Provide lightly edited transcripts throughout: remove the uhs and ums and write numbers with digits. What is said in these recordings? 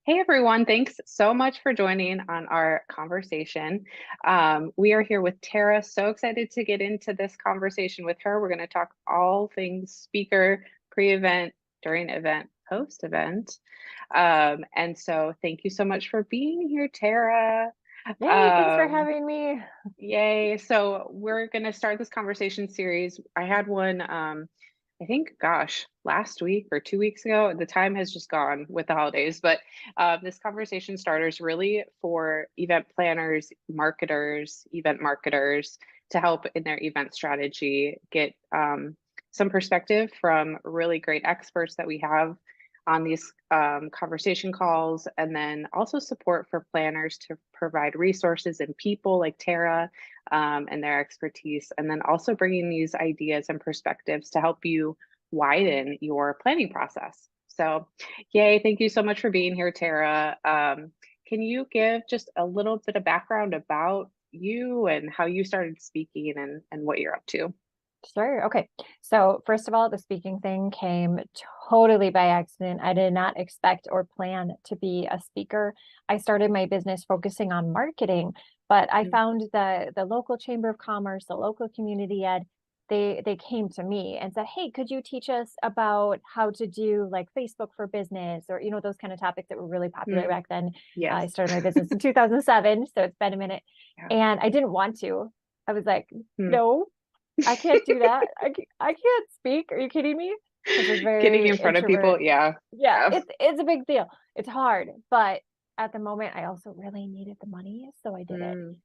Hey everyone, thanks so much for joining on our conversation. We are here with Tara. So excited to get into this conversation with her. We're going to talk all things speaker, pre-event, during event, post-event. And so thank you so much for being here, Tara. Yay, thanks for Um, having me. Yay. So we're going to start this conversation series. I had one, I think, gosh, last week or 2 weeks ago. The time has just gone with the holidays, but this conversation starter is really for event planners, marketers, event marketers to help in their event strategy, get some perspective from really great experts that we have on these conversation calls, and then also support for planners to provide resources and people like Tara and their expertise, and then also bringing these ideas and perspectives to help you widen your planning process. So, yay, thank you so much for being here, Tara. Can you give just a little bit of background about you and how you started speaking and what you're up to? Sure. Okay. So, first of all, the speaking thing came totally by accident. I did not expect or plan to be a speaker. I started my business focusing on marketing, but I found the local chamber of commerce, the local community ed, they came to me and said, "Hey, could you teach us about how to do like Facebook for business or those kind of topics that were really popular Mhm. back then." I Yes. started my business in 2007, so it's been a minute, Yeah. and I didn't want to. I was like, Hmm. "No, I can't do that. I can't speak. Are you kidding me?" Because I was Getting very in front of people, introvert. yeah. Yeah, Yeah. it's a big deal. It's hard, but at the moment, I also really needed the money, so I did it. Mm.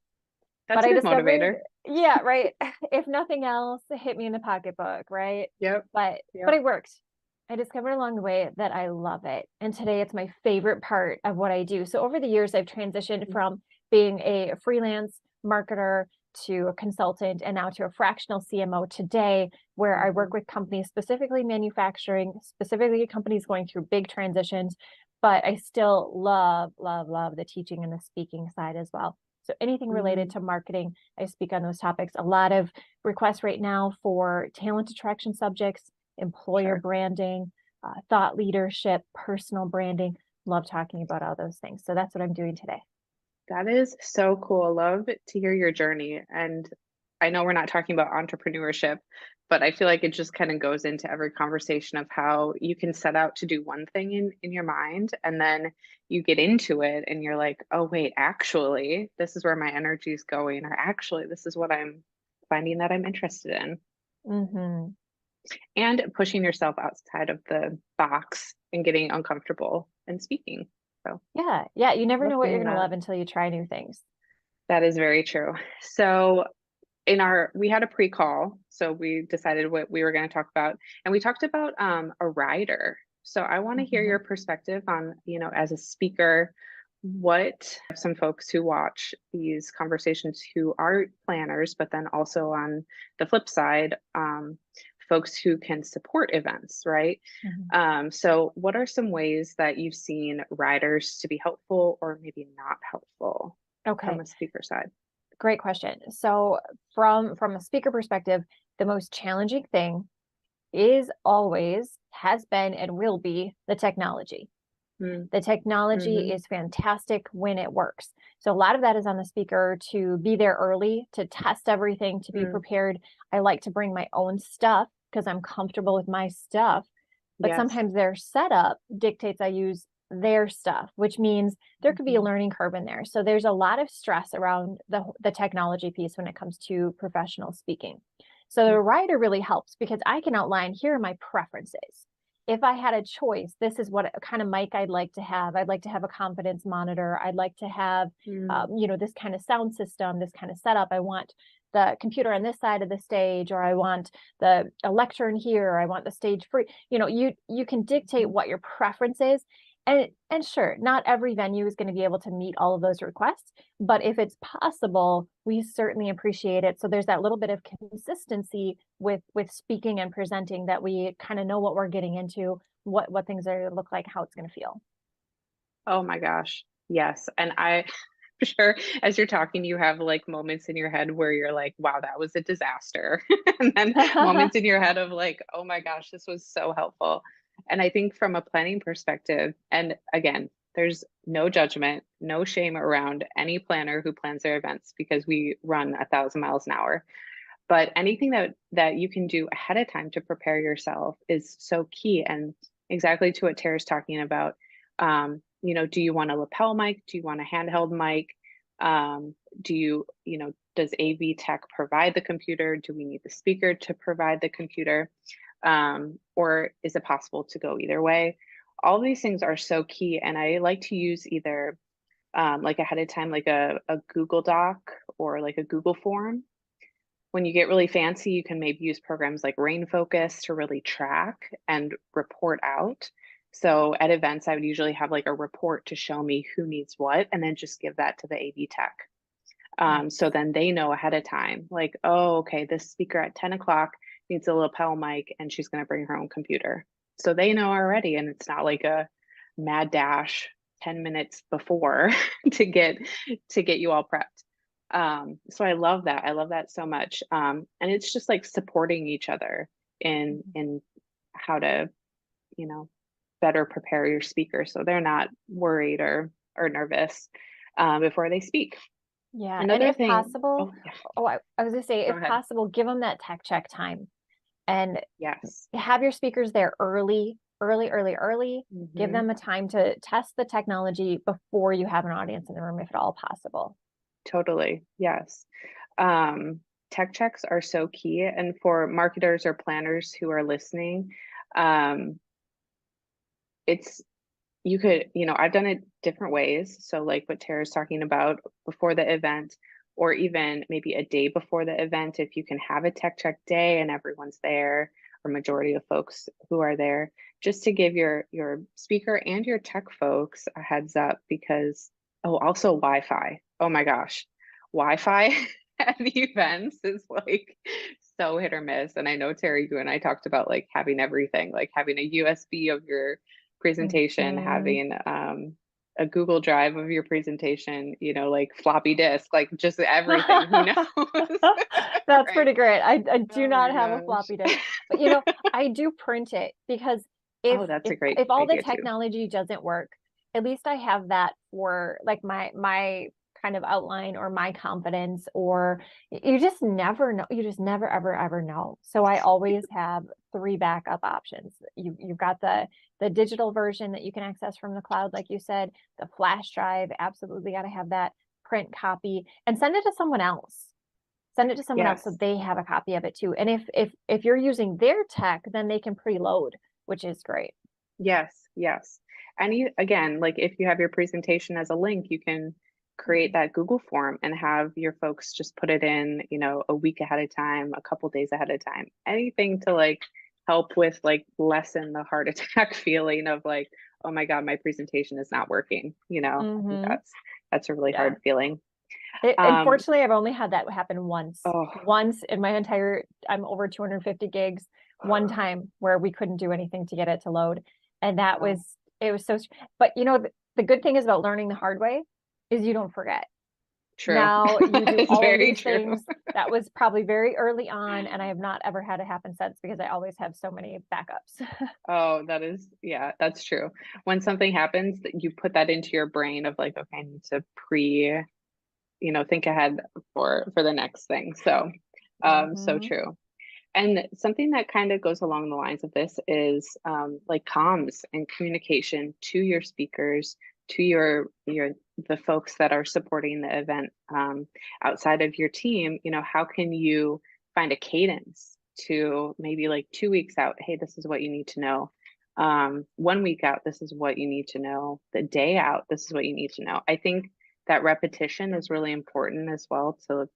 But That's a I good discovered, motivator. yeah, right. If nothing else, it hit me in the pocketbook, right? Yep. But Yep. it worked. I discovered along the way that I love it. And today it's my favorite part of what I do. So over the years, I've transitioned Mm. from being a freelance marketer to a consultant and now to a fractional CMO today, where I work Mhm. with companies, specifically manufacturing, specifically companies going through big transitions. But I still love, love, love the teaching and the speaking side as well. So anything related Mm. to marketing, I speak on those topics. A lot of requests right now for talent attraction subjects, employer Sure. branding, thought leadership, personal branding. Love talking about all those things. So that's what I'm doing today. That is so cool. Love to hear your journey. And I know we're not talking about entrepreneurship, but I feel like it just kind of goes into every conversation of how you can set out to do one thing in your mind, and then you get into it and you're like, oh, wait, actually, this is where my energy is going, or actually, this is what I'm finding that I'm interested in. Hmm. And pushing yourself outside of the box and getting uncomfortable and speaking. So, Yeah. Yeah. You never love know what you're hearing going to that. love until you try new things. That is very true. So, we had a pre-call, so we decided what we were going to talk about, and we talked about a rider. So I want to hear Mhm. your perspective on, as a speaker, what some folks who watch these conversations who are planners, but then also on the flip side, folks who can support events, right? Mhm. So what are some ways that you've seen riders to be helpful or maybe not helpful from Okay. a speaker side? Great question. So from a speaker perspective, the most challenging thing is always, has been, and will be the technology. Mm, The technology mhm. is fantastic when it works. So a lot of that is on the speaker to be there early, to test everything, to be Mm, prepared. I like to bring my own stuff because I'm comfortable with my stuff. But yes. sometimes their setup dictates I use their stuff, which means there could be a Mhm. learning curve in there. So there's a lot of stress around the technology piece when it comes to professional speaking. So the Mm, writer really helps because I can outline here are my preferences. If I had a choice, this is what kind of mic I'd like to have. I'd like to have a confidence monitor. I'd like to have, mm, this kind of sound system, this kind of setup. I want the computer on this side of the stage, or I want the a lectern here, or I want the stage free. You can dictate mhm. what your preference is. And sure, not every venue is going to be able to meet all of those requests, but if it's possible, we certainly appreciate it. So there's that little bit of consistency with speaking and presenting that we kind of know what we're getting into, what things are look like, how it's going to feel. Oh my gosh. Yes. And for sure, as you're talking, you have like moments in your head where you're like, wow, that was a disaster. And then moments in your head of like, oh my gosh, this was so helpful. And I think from a planning perspective, and again, There's no judgment, no shame around any planner who plans their events because we run 1,000 miles an hour. But anything that you can do ahead of time to prepare yourself is so key. And exactly to what Tara's talking about. Do you want a lapel mic? Do you want a handheld mic? Does AV tech provide the computer? Do we need the speaker to provide the computer? Or is it possible to go either way? All these things are so key. And I like to use either like ahead of time, like a Google Doc or like a Google form. When you get really fancy, you can maybe use programs like Rain Focus to really track and report out. So at events, I would usually have like a report to show me who needs what, and then just give that to the AV tech. So then they know ahead of time, like, oh, okay, this speaker at 10 o'clock needs a lapel mic and she's going to bring her own computer. So they know already, and it's not like a mad dash 10 minutes before to get you all prepped. So I love that. I love that so much. And it's just like supporting each other in how to, better prepare your speaker so they're not worried or nervous before they speak. Yeah, and Another if thing, possible, oh yeah, I was gonna say, go if ahead. possible, give them that tech check time and Yes. have your speakers there early. Give Hmm. them a time to test the technology before you have an audience in the room, if at all possible. Totally. Yes. Um, Tech checks are so key. And for marketers or planners who are listening, um, it's I've done it different ways. So like what Tara's talking about before the event, or even maybe a day before the event, if you can have a tech check day and everyone's there, or majority of folks who are there, just to give your speaker and your tech folks a heads up because also Wi-Fi. Oh my gosh. Wi-Fi at the events is like so hit or miss. And I know Terry, you and I talked about like having everything, like having a USB of your presentation, Mhm. having a Google Drive of your presentation, like floppy disk, like just everything. Who knows? That's Right. pretty great. I do Oh my not have a gosh. floppy disk, but I do print it because if Oh, that's if a great if all the idea too. technology doesn't work, at least I have that for like my kind of outline or my confidence, or you just never know. You just never ever know. So I always have three backup options. You've got the digital version that you can access from the cloud, like you said, the flash drive, absolutely got to have that, print copy, and send it to someone else. Send it to someone else so Yes. they have a copy of it too. And if you're using their tech, then they can preload, which is great. Yes. Yes. And again, like if you have your presentation as a link, you can create Mhm. that Google form and have your folks just put it in, a week ahead of time, a couple days ahead of time. Anything to like help with like lessen the heart attack feeling of like, oh my God, my presentation is not working. I think Mm-hmm. that's a really Yeah. hard feeling. Um, Unfortunately, I've only had that happen once. oh, Once in my entire, I'm over 250 gigs, one time where we couldn't do anything to get it to load. And wow. it was so, but the good thing is about learning the hard way is you don't forget. True. Now you do It's all of very these true. things. That was probably very early on, and I have not ever had it happen since because I always have so many backups. Oh, yeah, that's true. When something happens, that you put that into your brain of like, okay, I need to think ahead for the next thing. So, so Hmm. true. And something that kind of goes along the lines of this is like comms and communication to your speakers, to the folks that are supporting the event outside of your team. How can you find a cadence to maybe like 2 weeks out? Hey, this is what you need to know. 1 week out, this is what you need to know. The day out, this is what you need to know. I think that repetition is really important as well to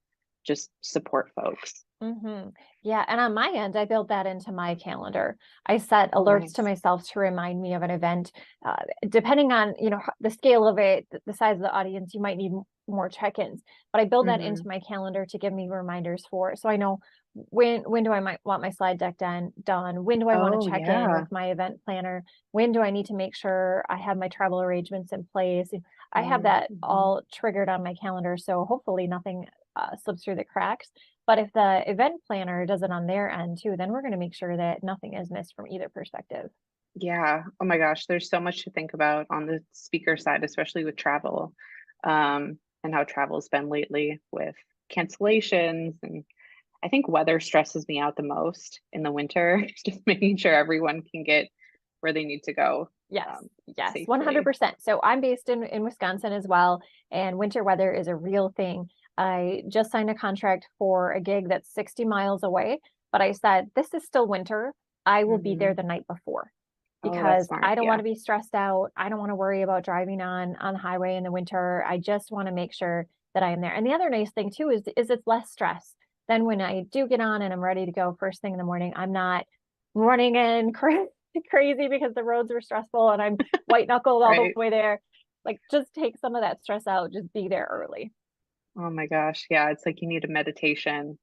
just support folks. Hmm. Yeah, and on my end, I built that into my calendar. I set Oh, alerts to nice. myself to remind me of an event. Depending on, the scale of it, the size of the audience, you might need more check-ins. But I build that into Hmm. my calendar to give me reminders for, so I know when do I might want my slide deck done, when do I want Oh, to check in yeah. with my event planner, when do I need to make sure I have my travel arrangements in place. I have that Mhm. all triggered on my calendar, so hopefully nothing slips through the cracks. But if the event planner does it on their end too, then we're going to make sure that nothing is missed from either perspective. Yeah. Oh my gosh, there's so much to think about on the speaker side, especially with travel, and how travel's been lately with cancellations. And I think weather stresses me out the most in the winter, just making sure everyone can get where they need to go, Yes, um, yes, safely. 100%. So I'm based in Wisconsin as well, and winter weather is a real thing. I just signed a contract for a gig that's 60 miles away, but I said, this is still winter. I will be there Hmm. the night before Oh, that's because smart. I don't want Yeah. to be stressed out. I don't want to worry about driving on the highway in the winter. I just want to make sure that I am there. And the other nice thing too is it's less stress. Then when I do get on and I'm ready to go first thing in the morning, I'm not running in crazy because the roads were stressful and I'm white knuckled all the Right. way there. Like just take some of that stress out, just be there early. Oh my gosh. Yeah. It's like you need a meditation,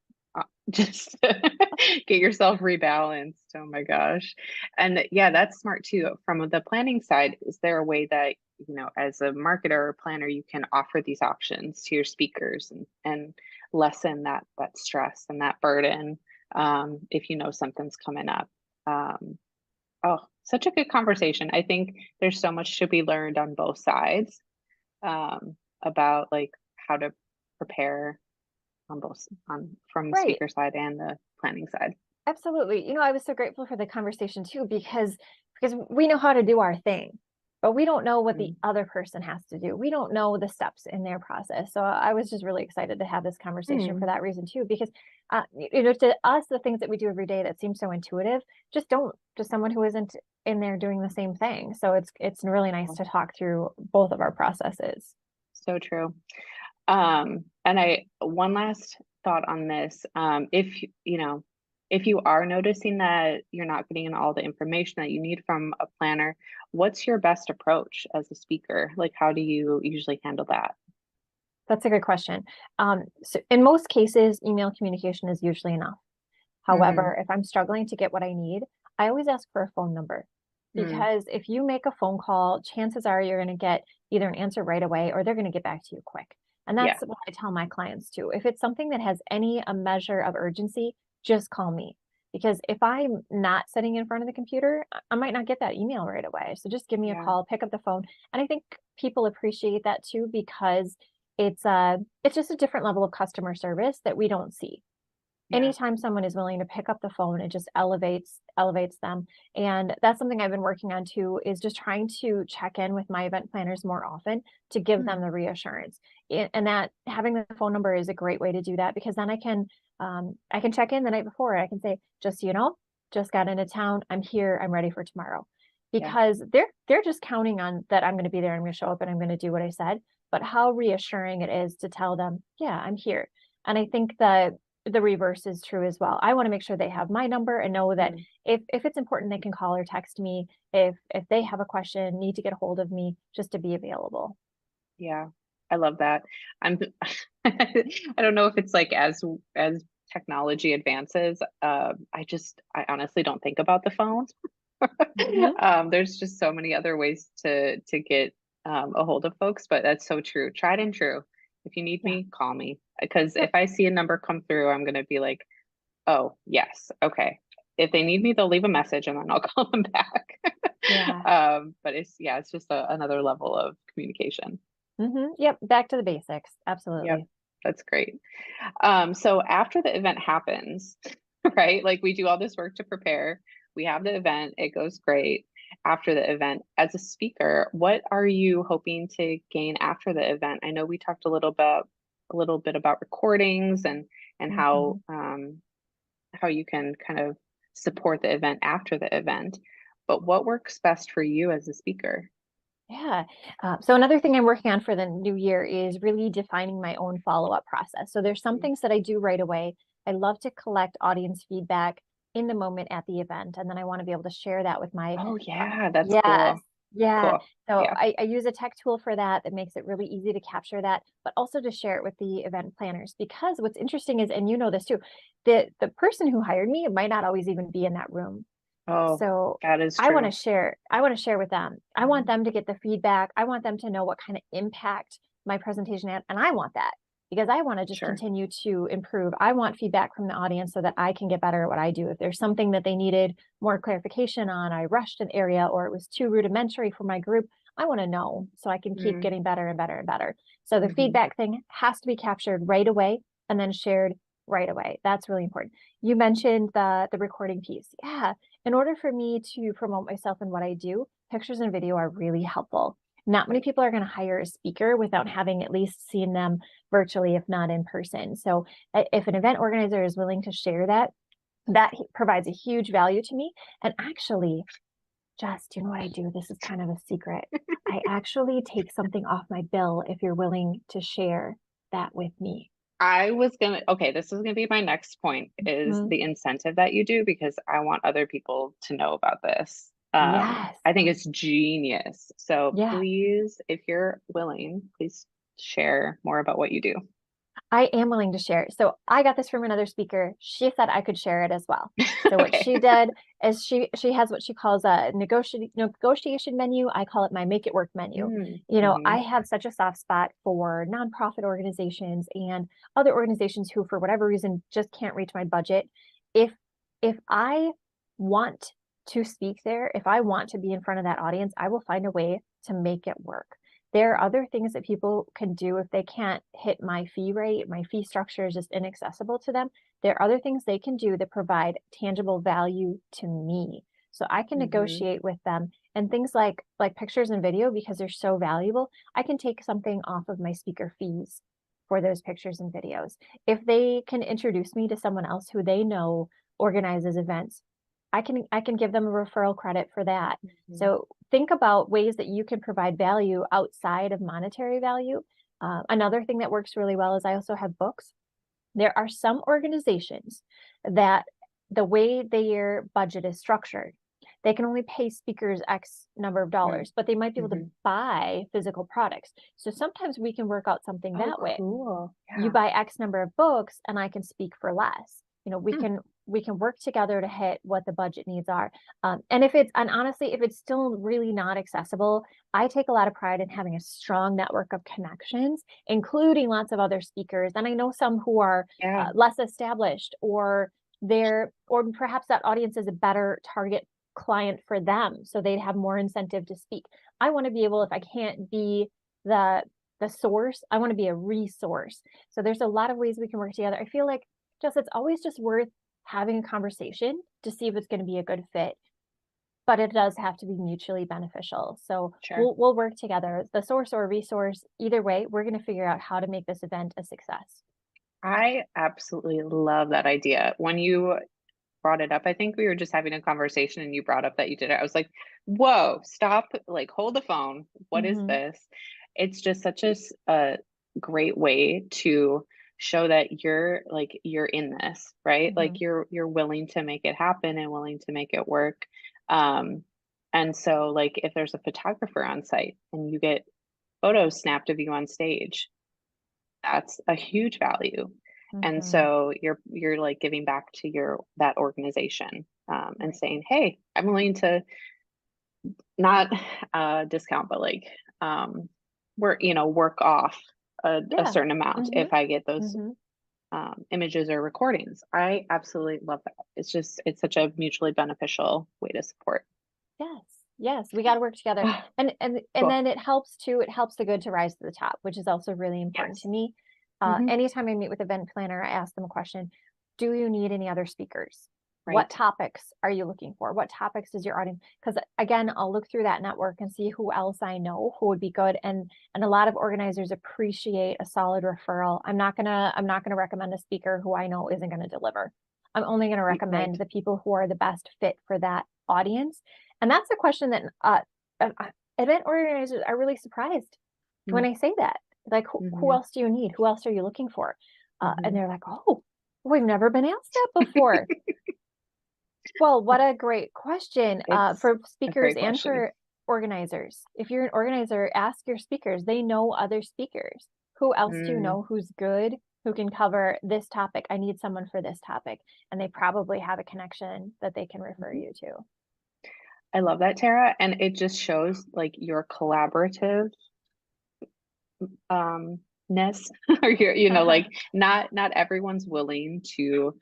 just to get yourself rebalanced. Oh my gosh. And yeah, that's smart too. From the planning side, is there a way that, as a marketer or planner, you can offer these options to your speakers and lessen that stress and that burden, if you know something's coming up? Um, oh, such a good conversation. I think there's so much to be learned on both sides, about like how to prepare on both on from the Right. speaker side and the planning side. Absolutely. I was so grateful for the conversation too because we know how to do our thing, but we don't know what the Mm. other person has to do. We don't know the steps in their process. So I was just really excited to have this conversation for Hmm. that reason too, because to us, the things that we do every day that seem so intuitive just don't to someone who isn't in there doing the same thing. So it's really nice Oh, to talk through both of our processes. so true. And I one last thought on this. If you are noticing that you're not getting in all the information that you need from a planner, what's your best approach as a speaker? Like, how do you usually handle that? That's a good question. So in most cases, email communication is usually enough. Hmm. However, if I'm struggling to get what I need, I always ask for a phone number Hmm. because if you make a phone call, chances are you're going to get either an answer right away or they're going to get back to you quick. And Yeah. that's what I tell my clients too. If it's something that has any a measure of urgency, just call me. Because if I'm not sitting in front of the computer, I might not get that email right away. So just give me a Yeah. call, pick up the phone. And I think people appreciate that too because it's just a different level of customer service that we don't see. Yeah. Anytime someone is willing to pick up the phone, it just elevates them. And that's something I've been working on too, is just trying to check in with my event planners more often to give Hmm. them the reassurance. And that having the phone number is a great way to do that because then I can check in the night before. I can say, just so you know, just got into town. I'm here. I'm ready for tomorrow. Yeah. Because they're just counting on that I'm going to be there. I'm going to show up and I'm going to do what I said. But how reassuring it is to tell them, yeah, I'm here. And I think that the reverse is true as well. I want to make sure they have my number and know that Hmm. if it's important, they can call or text me. If they have a question, need to get a hold of me, just to be available. Yeah, I love that. I'm I don't know if it's like as technology advances, I honestly don't think about the phone. Mhm. There's just so many other ways to get a hold of folks, but that's so true. Tried and true. If you need Yeah. me, call me. Because if Yep. I see a number come through, I'm gonna be like, oh, yes, okay. If they need me, they'll leave a message and then I'll call them back. Yeah. But it's just another level of communication. Yep. Back to the basics. Yep, Absolutely. that's great. So after the event happens, right? Like we do all this work to prepare. We have the event, it goes great. After the event, as a speaker, what are you hoping to gain after the event? I know we talked a little bit about recordings and Mhm. how you can kind of support the event after the event. But what works best for you as a speaker? Yeah. So another thing I'm working on for the new year is really defining my own follow-up process. So there's some things that I do right away. I love to collect audience feedback in the moment at the event, and then I want to be able to share that with my Oh yeah, that's yes. cool. Yeah. Cool. So Yeah. I use a tech tool for that that makes it really easy to capture that, but also to share it with the event planners. Because what's interesting is, and you know this too, the person who hired me might not always even be in that room. Oh, So that is true. I want to share with them. I want Mhm. them to get the feedback. I want them to know what kind of impact my presentation had, and I want that. because I want to just Sure. continue to improve. I want feedback from the audience so that I can get better at what I do. If there's something that they needed more clarification on, I rushed an area, or it was too rudimentary for my group, I want to know so I can keep Mm, getting better and better and better. So the mhm. feedback thing has to be captured right away and then shared right away. That's really important. You mentioned the recording piece. Yeah. In order for me to promote myself and what I do, pictures and video are really helpful. Not many Right. people are going to hire a speaker without having at least seen them virtually, if not in person. So if an event organizer is willing to share that, that provides a huge value to me. And actually, Jess, do you know what I do? This is kind of a secret. I actually take something off my bill if you're willing to share that with me. Okay, this is gonna be my next point is Mhm. the incentive that you do because I want other people to know about this. Yes. I think it's genius. So Yeah. please, if you're willing, please share more about what you do. I am willing to share. So I got this from another speaker. She said I could share it as well. So what Okay. she did is she has what she calls a negotiation menu. I call it my make it work menu. Mm, You know, I mhm, have such a soft spot for nonprofit organizations and other organizations who, for whatever reason, just can't reach my budget. If if I want to speak there, if I want to be in front of that audience, I will find a way to make it work. There are other things that people can do if they can't hit my fee rate. My fee structure is just inaccessible to them. There are other things they can do that provide tangible value to me. So I can mhm, negotiate with them, and things like pictures and video, because they're so valuable, I can take something off of my speaker fees for those pictures and videos. If they can introduce me to someone else who they know organizes events, I can give them a referral credit for that. mhm. So think about ways that you can provide value outside of monetary value. Another thing that works really well is I also have books. There are some organizations that the way their budget is structured, they can only pay speakers X number of Mm, dollars, but they might be able to mhm. buy physical products. So sometimes we can work out something Oh, that way. cool. You Yeah. buy X number of books and I can speak for less. You know, Mm, we can work together to hit what the budget needs are. And if it's and honestly, if it's still really not accessible, I take a lot of pride in having a strong network of connections, including lots of other speakers. And I know some who are yeah. less established, or or perhaps that audience is a better target client for them, so they'd have more incentive to speak. I want to be able, if I can't be the source, I want to be a resource. So there's a lot of ways we can work together. I feel like just it's always just worth having a conversation to see if it's going to be a good fit, but it does have to be mutually beneficial. So Sure. we'll work together, the source or resource. Either way, we're going to figure out how to make this event a success. I absolutely love that idea. When you brought it up, I think we were just having a conversation and you brought up that you did it. I was like, "Whoa, stop, like, hold the phone. What is Hmm. this?" It's just such a great way to show that you're in this, right? Hmm. Like, you're willing to make it happen and willing to make it work. Um, and so, like, if there's a photographer on site and you get photos snapped of you on stage, that's a huge value. And Hmm. so you're like giving back to your that organization, and Right. saying, "Hey, I'm willing to not discount, but like work off a Yeah. certain amount Hmm. if I get those Hmm. images or recordings." I absolutely love that. It's such a mutually beneficial way to support. Yes. Yes, we got to work together. Ah, And cool. then it helps the good to rise to the top, which is also really important to Yes. me. Hmm. Anytime I meet with event planner, I ask them a question. Do you need any other speakers? What Right. topics are you looking for? What topics does your audience? Because again, I'll look through that network and see who else I know who would be good. And a lot of organizers appreciate a solid referral. I'm not gonna recommend a speaker who I know isn't gonna deliver. I'm only gonna Right. recommend the people who are the best fit for that audience. And that's a question that uh, uh, event organizers are really surprised when I say that. Like, who Mm-hmm. else do you need? Who else are you looking for? And Hmm. they're like, oh, we've never been asked that before. Well, what a great question It's for a speakers great and question. for organizers. If you're an organizer, ask your speakers. They know other speakers. Who else do you Mm, know who's good, who can cover this topic? I need someone for this topic. And they probably have a connection that they can refer mhm. you to. I love that, Tara, and it just shows, like, your collaborative, um, or like not everyone's willing to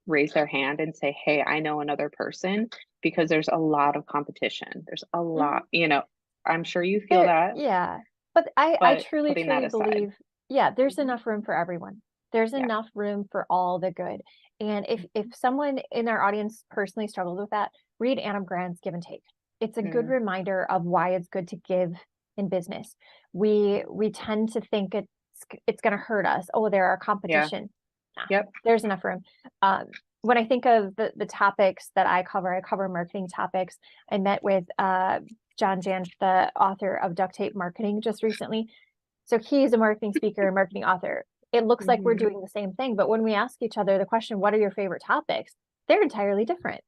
raise their hand and say, hey, I know another person, because there's a lot of competition. There's a lot, Mhm. I'm sure you feel There, that, yeah. But I but truly, putting that truly aside. believe, yeah, there's Mhm. enough room for everyone. There's Yeah. enough room for all the good. And if Mhm. someone in our audience personally struggles with that, read Adam Grant's Give and Take. It's a good Mm, reminder of why it's good to give in business. We tend to think it's going to hurt us. Oh, there are yeah. competition. Nah, Yep. there's enough room. Um, when I think of the topics that I cover marketing topics. I met with John Jantsch, the author of Duct Tape Marketing, just recently. So he's a marketing speaker and marketing author. It looks like we're Hmm. doing the same thing, but when we ask each other the question, what are your favorite topics? They're entirely different,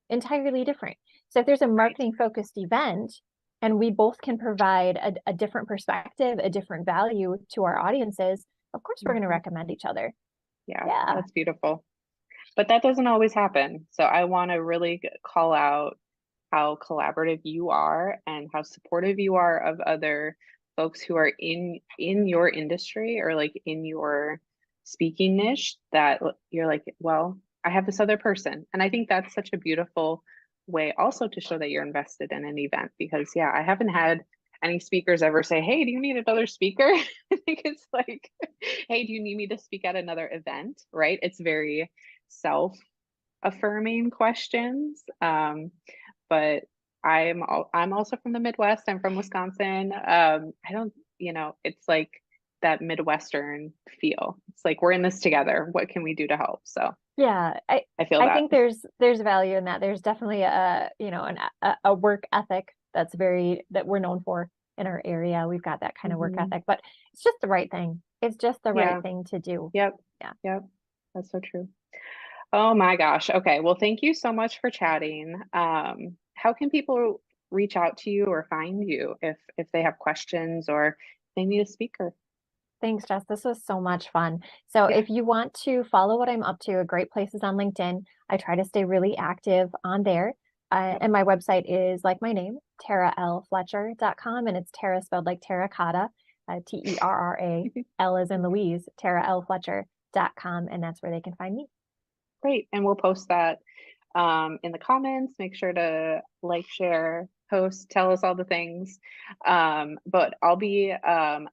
entirely different. So if there's a Right. marketing focused event and we both can provide a different perspective, a different value to our audiences, of course we're going to Mhm. recommend each other. Yeah, Yeah. that's beautiful. But that doesn't always happen. So I want to really call out how collaborative you are and how supportive you are of other folks who are in your industry or like in your speaking niche, that you're like, well, I have this other person. And I think that's such a beautiful way also to show that you're invested in an event, because yeah, I haven't had any speakers ever say, hey, do you need another speaker? I think it's like, hey, do you need me to speak at another event? Right? It's very self affirming questions. But I'm also from the Midwest. I'm from Wisconsin. I don't, it's like that Midwestern feel. It's like we're in this together. What can we do to help? So Yeah, I feel I that. think there's value in that. There's definitely a work ethic that's very that we're known for in our area. We've got that kind of work Hmm. ethic, but it's just the right thing. It's just the right Yeah. thing to do. Yep. Yeah. Yep. That's so true. Oh my gosh. Okay. Well, thank you so much for chatting. How can people reach out to you or find you if they have questions or they need a speaker? Thanks, Jess. This was so much fun. So Yeah. if you want to follow what I'm up to, a great place is on LinkedIn. I try to stay really active on there. Yep. And my website is like my name, terralfletcher.com. And it's Terra spelled like terracotta, Terra, L as in Louise, terralfletcher.com. And that's where they can find me. Great. And we'll post that in the comments. Make sure to like, share, post, tell us all the things. But I'll be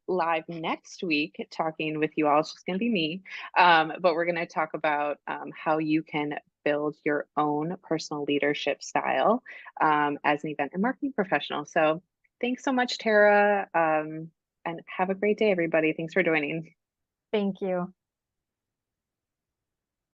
live next week talking with you all. It's just going to be me. But we're going to talk about how you can build your own personal leadership style as an event and marketing professional. So thanks so much, Tara. And have a great day, everybody. Thanks for joining. Thank you.